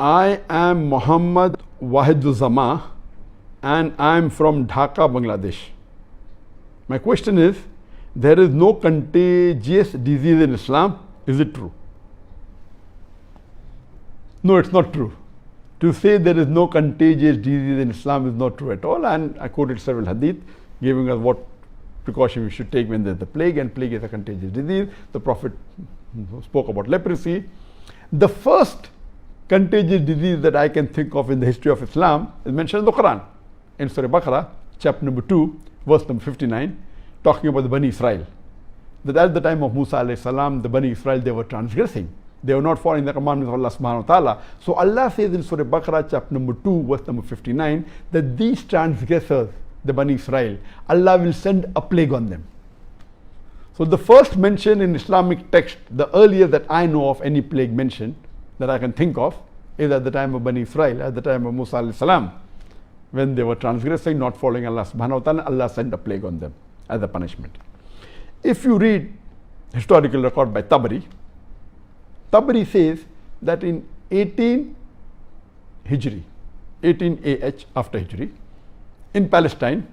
I am Muhammad Wahiduzama and I am from Dhaka, Bangladesh. My question is, there is no contagious disease in Islam. Is it true? No, it's not true. To say there is no contagious disease in Islam is not true at all. And I quoted several hadith giving us what precaution we should take when there is a plague, and plague is a contagious disease. The Prophet spoke about leprosy. The first contagious disease that I can think of in the history of Islam is mentioned in the Quran. In Surah Baqarah, chapter number 2, verse number 59, talking about the Bani Israel. That at the time of Musa alayhi salam, the Bani Israel, they were transgressing. They were not following the commandments of Allah subhanahu wa ta'ala. So Allah says in Surah Baqarah, chapter number 2, verse number 59, that these transgressors, the Bani Israel, Allah will send a plague on them. So the first mention in Islamic text, the earliest that I know of any plague mention that I can think of, is at the time of Bani Israel, at the time of Musa alayhi salam. When they were transgressing, not following Allah subhanahu wa ta'ala, Allah sent a plague on them as a punishment. If you read historical record by Tabari, Tabari says that in 18 Hijri, 18 AH after Hijri, in Palestine,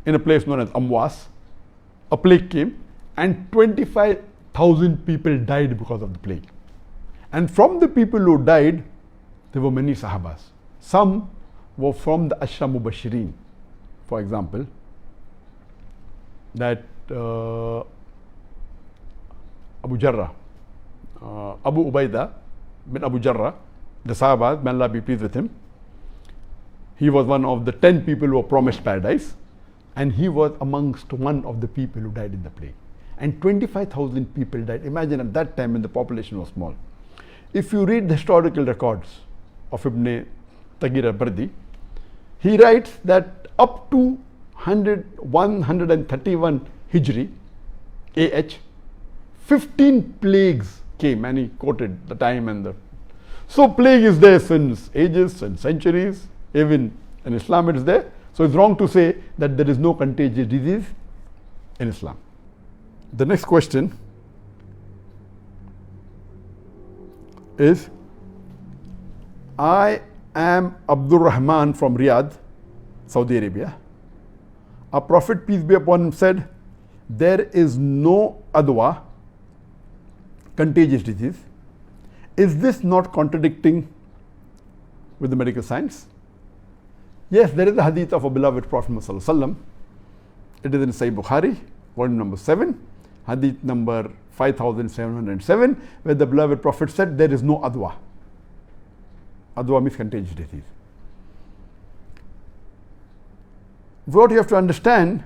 in a place known as Amwas, a plague came and 25,000 people died because of the plague. And from the people who died, there were many Sahabas. Some were from the Ashra Mubashirin. For example, that Abu Jarrah, Abu Ubaidah bin Abu Jarrah, the Sahaba, may Allah be pleased with him. He was one of the 10 people who were promised paradise, and he was amongst one of the people who died in the plague. And 25,000 people died. Imagine at that time when the population was small. If you read the historical records of Ibn Tagir al-Bardi, he writes that up to 131 Hijri, AH, 15 plagues came, and he quoted the time and the. So plague is there since ages and centuries, even in Islam it is there. So it's wrong to say that there is no contagious disease in Islam. The next question is, I am Abdul Rahman from Riyadh, Saudi Arabia. Our Prophet, peace be upon him, said, there is no adwa, contagious disease. Is this not contradicting with the medical science? Yes, there is a hadith of a beloved Prophet Muhammad sallallahu alaihi wasallam. It is in Sahih Bukhari, volume number 7, hadith number 5707, where the beloved Prophet said there is no adwa. Adwa means contagious disease. What you have to understand,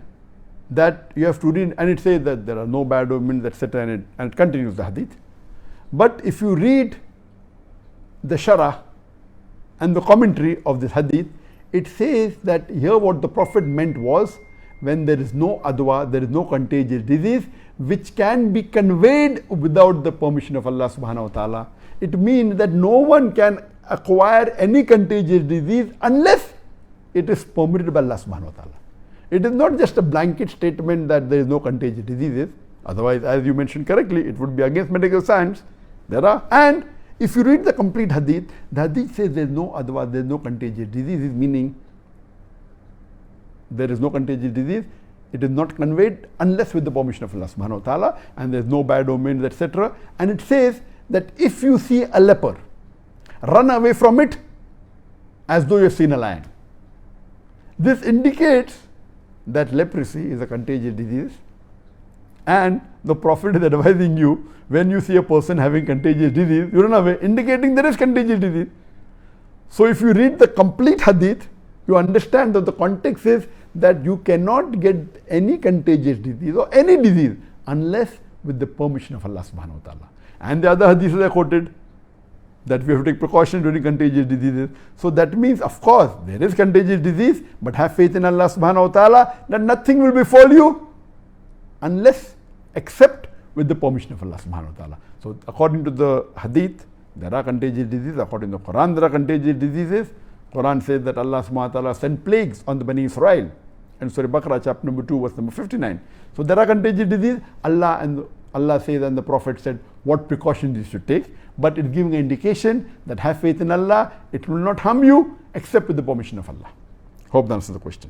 that you have to read, and it says that there are no bad omens, etc., and it continues the hadith. But if you read the sharah and the commentary of this hadith, it says that here what the Prophet meant was, when there is no adwa, there is no contagious disease which can be conveyed without the permission of Allah subhanahu wa ta'ala. It means that no one can acquire any contagious disease unless it is permitted by Allah subhanahu wa ta'ala. It is not just a blanket statement that there is no contagious diseases. Otherwise, as you mentioned correctly, it would be against medical science. There are, and if you read the complete hadith, the hadith says there is no adwa, there is no contagious diseases, meaning there is no contagious disease. It is not conveyed unless with the permission of Allah subhanahu wa ta'ala, and there is no bad omens, etc. And it says that if you see a leper, run away from it as though you have seen a lion. This indicates that leprosy is a contagious disease, and the Prophet is advising you, when you see a person having contagious disease, you run away, indicating there is contagious disease. So if you read the complete hadith, you understand that the context is that you cannot get any contagious disease or any disease unless with the permission of Allah subhanahu wa ta'ala. And the other hadiths I quoted, that we have to take precautions during contagious diseases. So that means, of course, there is contagious disease, but have faith in Allah subhanahu wa ta'ala that nothing will befall you unless except with the permission of Allah subhanahu wa ta'ala. So according to the hadith, there are contagious diseases. According to the Quran, there are contagious diseases. Quran says that Allah subhanahu wa ta'ala sent plagues on the Bani Israel in Surah Baqarah, chapter number 2, verse number 59. So there are contagious diseases. Allah and Allah says and the Prophet said what precautions you should take, but it's giving an indication that have faith in Allah, it will not harm you except with the permission of Allah. Hope that answers the question.